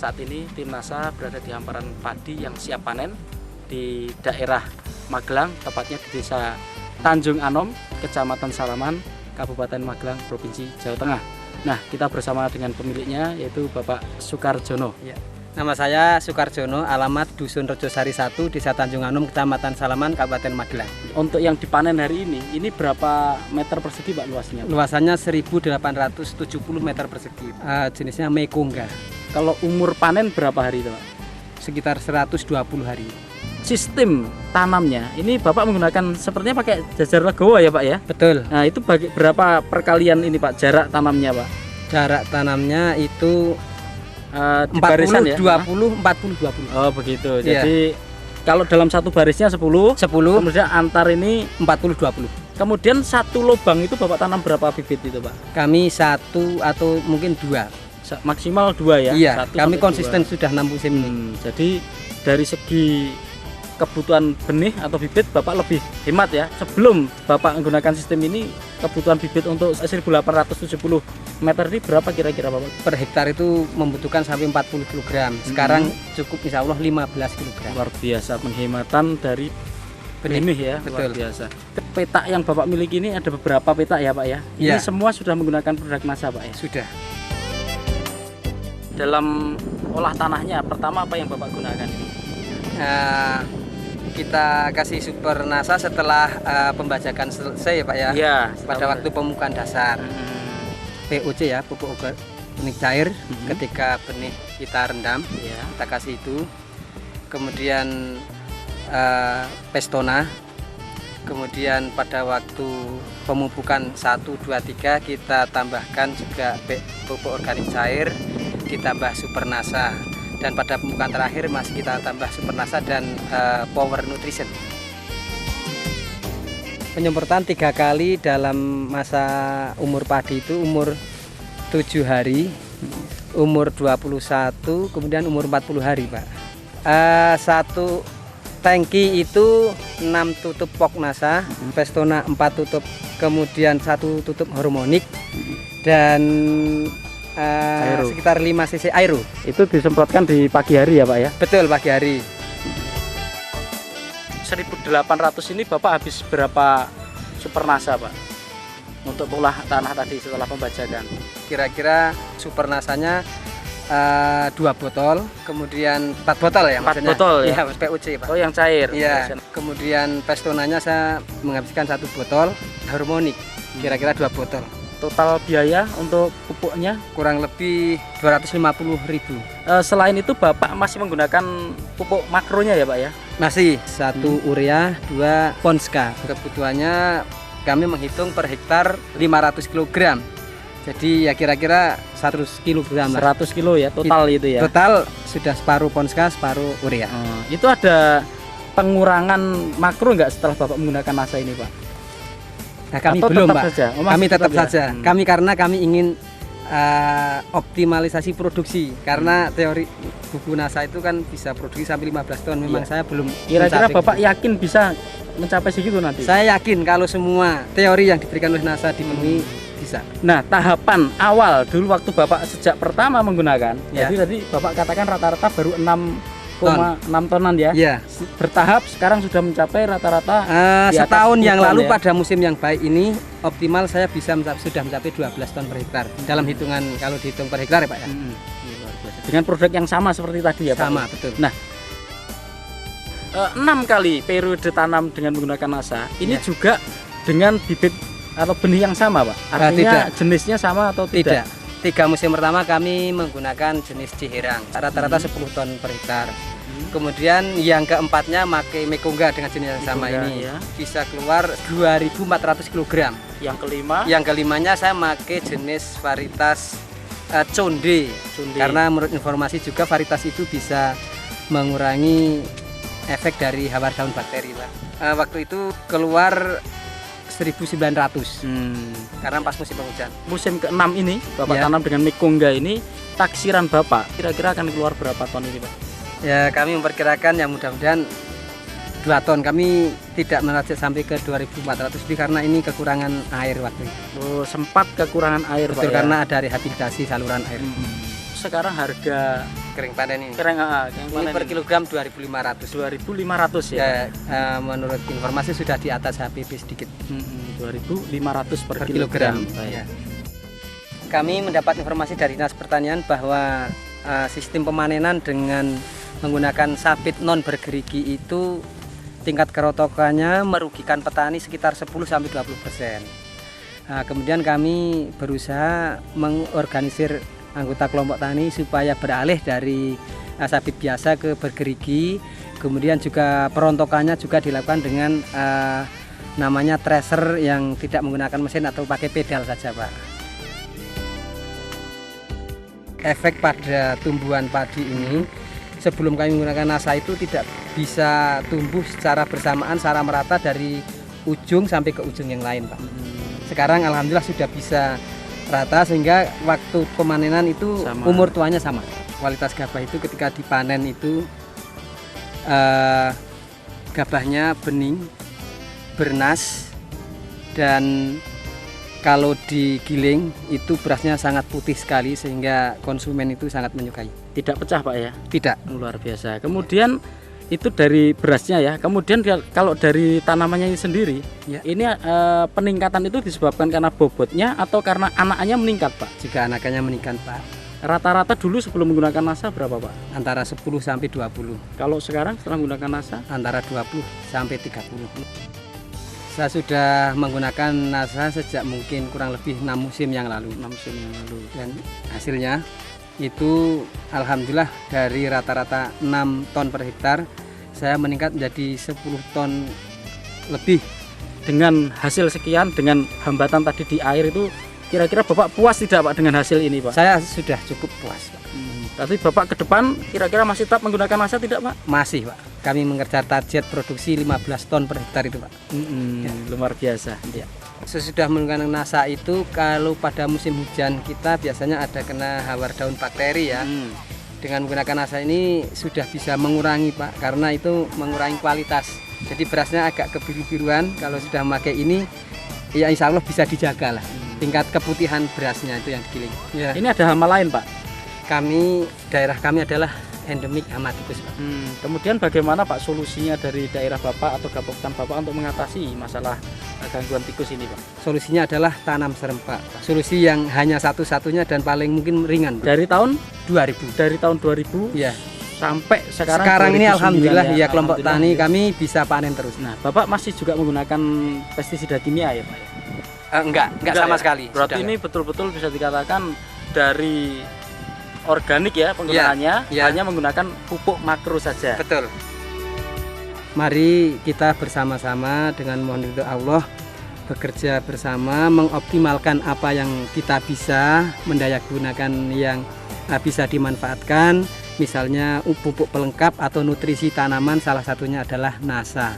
saat ini tim NASA berada di hamparan padi yang siap panen di daerah Magelang, tepatnya di Desa Tanjung Anom, Kecamatan Salaman, Kabupaten Magelang, Provinsi Jawa Tengah. Nah, kita bersama dengan pemiliknya yaitu Bapak Sukarjono. Ya. Nama saya Sukarjono, alamat Dusun Rejosari 1, Desa Tanjung Anom, Kecamatan Salaman, Kabupaten Magelang. Untuk yang dipanen hari ini berapa meter persegi Pak luasnya? Luasannya 1870 meter persegi. Jenisnya Mekongga. Kalau umur panen berapa hari itu Pak? Sekitar 120 hari. Sistem tanamnya, ini Bapak menggunakan sepertinya pakai jajar legowo ya Pak ya? Betul. Nah, itu berapa perkalian ini Pak, jarak tanamnya Pak? Jarak tanamnya itu Di barisan ya? 20, 40, 20. Oh begitu, Iya. jadi kalau dalam satu barisnya 10, kemudian antar ini 40, 20. kemudian satu lubang itu Bapak tanam berapa bibit itu Pak? Kami 1 atau mungkin 2. Maksimal 2 ya? Iya, 1 kami sampai konsisten 2. sudah 6 musim ini. Jadi dari segi kebutuhan benih atau bibit Bapak lebih hemat ya. Sebelum Bapak menggunakan sistem ini, kebutuhan bibit untuk 1870 meter ini berapa kira-kira Bapak? Per hektar itu membutuhkan sampai 40 kg. Sekarang cukup insya Allah 15 kg. Luar biasa penghematan dari benih ya. Luar Betul. biasa. Petak yang Bapak miliki ini ada beberapa petak ya Pak ya? Ini Iya. semua sudah menggunakan produk NASA Pak ya? Sudah. Dalam olah tanahnya pertama apa yang Bapak gunakan ini? Kita kasih super NASA setelah pembajakan selesai ya Pak ya. Iya. Pada waktu pemupukan dasar. POC ya, pupuk organik cair. Ketika benih kita rendam, Ya. kita kasih itu. Kemudian Pestona. Kemudian pada waktu pemupukan 1, 2, 3 kita tambahkan juga pupuk organik cair, ditambah super NASA. Dan pada pemupukan terakhir masih kita tambah super NASA dan power nutrition. Penyemprotan 3 kali dalam masa umur padi itu umur 7 hari, umur 21, kemudian umur 40 hari Pak. Satu tangki itu 6 tutup pok NASA, Pestona 4 tutup, kemudian 1 tutup harmonik dan sekitar 5 cc aero. Itu disemprotkan di pagi hari ya Pak ya? Betul, pagi hari. 1800 ini Bapak habis berapa super NASA Pak? Untuk olah tanah tadi setelah pembajakan. Kira-kira super nasanya 2 botol, kemudian 4 botol ya 4 maksudnya. botol ya? Iya, PUC Pak. Oh yang cair? Iya. Kemudian Pestonanya saya menghabiskan 1 botol, harmonik kira-kira 2 botol. Total biaya untuk pupuknya? Kurang lebih 250.000. Selain itu Bapak masih menggunakan pupuk makronya ya Pak ya? Masih 1 urea, 2 ponska. Kebutuhannya kami menghitung per hektar 500 kg. Jadi ya kira-kira 100 kg lah. 100 kilo ya total itu ya? Total sudah separuh ponska, separuh urea. Itu ada pengurangan makro nggak setelah Bapak menggunakan NASA ini Pak? Nah, kami Atau belum tetap Pak. saja? Oh, masih Kami tetap tetap ya? saja. Kami karena kami ingin optimalisasi produksi. Karena teori buku NASA itu kan bisa produksi sampai 15 ton. Memang saya belum Kira-kira mencapai Bapak gitu. yakin bisa mencapai segitu nanti? Saya yakin kalau semua teori yang diberikan oleh NASA dipenuhi bisa. Nah, tahapan awal dulu waktu Bapak sejak pertama menggunakan, Ya. jadi tadi Bapak katakan rata-rata baru 6,6 tonan ya. Ya. Bertahap sekarang sudah mencapai rata-rata di atas Setahun 10 yang ton lalu ya. pada musim yang baik ini optimal saya bisa sudah mencapai 12 ton per hektar. Dalam hitungan kalau dihitung per hektar ya Pak ya. Iya, luar biasa. Dengan produk yang sama seperti tadi ya Pak? Sama, betul. Nah, 6 kali periode tanam dengan menggunakan NASA ini Ya. juga dengan bibit atau benih yang sama Pak? Artinya tidak. jenisnya sama atau tidak? Tidak. 3 musim pertama kami menggunakan jenis Ciherang. Rata-rata 10 ton per hektar. Kemudian yang keempatnya pakai Mekongga dengan jenis yang sama Mekongga, ini. ya. Bisa keluar 2.400 kg. Yang kelima? Yang kelimanya saya pakai jenis varietas Conde. Conde. Karena menurut informasi juga varietas itu bisa mengurangi efek dari hawar daun bakteri Pak. Waktu itu keluar 1.900 karena pas musim penghujan. Musim ke-6 ini Bapak Ya. tanam dengan Mekongga ini, taksiran Bapak kira-kira akan keluar berapa ton ini Pak? Ya kami memperkirakan yang mudah-mudahan 2 ton. Kami tidak merajat sampai ke 2.400 lebih karena ini kekurangan air waktu itu. Oh, sempat kekurangan air Betul, Pak ya? karena ada rehabilitasi saluran air. Sekarang harga kering panen ini. Kering Ini per kilogram 2.500. 2.500 ya. Menurut informasi sudah di atas HPP sedikit. 2.500 per kilogram. Baik. Ya. Kami mendapat informasi dari Dinas Pertanian bahwa sistem pemanenan dengan menggunakan sabit non bergerigi itu tingkat kerotokannya merugikan petani sekitar 10-20%. Kemudian kami berusaha mengorganisir anggota kelompok tani supaya beralih dari sabit biasa ke bergerigi. Kemudian juga perontokannya juga dilakukan dengan namanya thresher yang tidak menggunakan mesin atau pakai pedal saja, Pak. Efek pada tumbuhan padi ini sebelum kami menggunakan NASA itu tidak bisa tumbuh secara bersamaan, secara merata dari ujung sampai ke ujung yang lain, Pak. Sekarang alhamdulillah sudah bisa rata sehingga waktu pemanenan itu sama. Umur tuanya sama. Kualitas gabah itu ketika dipanen itu gabahnya bening, bernas, dan kalau digiling itu berasnya sangat putih sekali sehingga konsumen itu sangat menyukai. Tidak pecah, Pak ya? Tidak. Luar biasa. Kemudian itu dari berasnya ya. Kemudian kalau dari tanamannya ini sendiri, ya. Ini peningkatan itu disebabkan karena bobotnya atau karena anaknya meningkat, Pak? Jika anaknya meningkat, Pak. Rata-rata dulu sebelum menggunakan NASA berapa, Pak? Antara 10 sampai 20. Kalau sekarang setelah menggunakan NASA? Antara 20 sampai 30. Saya sudah menggunakan NASA sejak mungkin kurang lebih 6 musim yang lalu. 6 musim yang lalu. Dan hasilnya itu alhamdulillah dari rata-rata 6 ton per hektar saya meningkat menjadi 10 ton lebih. Dengan hasil sekian, dengan hambatan tadi di air itu, kira-kira Bapak puas tidak, Pak, dengan hasil ini, Pak? Saya sudah cukup puas, Pak. Tapi Bapak ke depan kira-kira masih tetap menggunakan NASA tidak, Pak? Masih, Pak. Kami mengejar target produksi 15 ton per hektar itu, Pak. Ya. Luar biasa. Ya. Sesudah menggunakan NASA itu, kalau pada musim hujan kita biasanya ada kena hawar daun bakteri ya. Dengan menggunakan NASA ini sudah bisa mengurangi, Pak, karena itu mengurangi kualitas. Jadi berasnya agak kebiru-biruan. Kalau sudah memakai ini, ya insya Allah bisa dijaga lah. Tingkat keputihan berasnya itu yang digiling. Ya. Ini ada hama lain, Pak? Daerah kami adalah endemik hama tikus, Pak. Kemudian bagaimana, Pak, solusinya dari daerah Bapak atau Kabupaten Bapak untuk mengatasi masalah gangguan tikus ini, Pak? Solusinya adalah tanam serempak, Pak. Solusi yang hanya satu-satunya dan paling mungkin ringan, Pak. Dari tahun 2000. Dari tahun 2000 ya. Sampai sekarang ini alhamdulillah ya kelompok tani kami bisa panen terus. Nah, Bapak masih juga menggunakan pestisida kimia ya, Pak? Enggak sama sekali. Berarti ini betul-betul bisa dikatakan dari organik ya penggunaannya, hanya menggunakan pupuk makro saja. Betul. Mari kita bersama-sama dengan mohon ridho Allah bekerja bersama mengoptimalkan apa yang kita bisa, mendayagunakan yang bisa dimanfaatkan. Misalnya pupuk pelengkap atau nutrisi tanaman, salah satunya adalah NASA.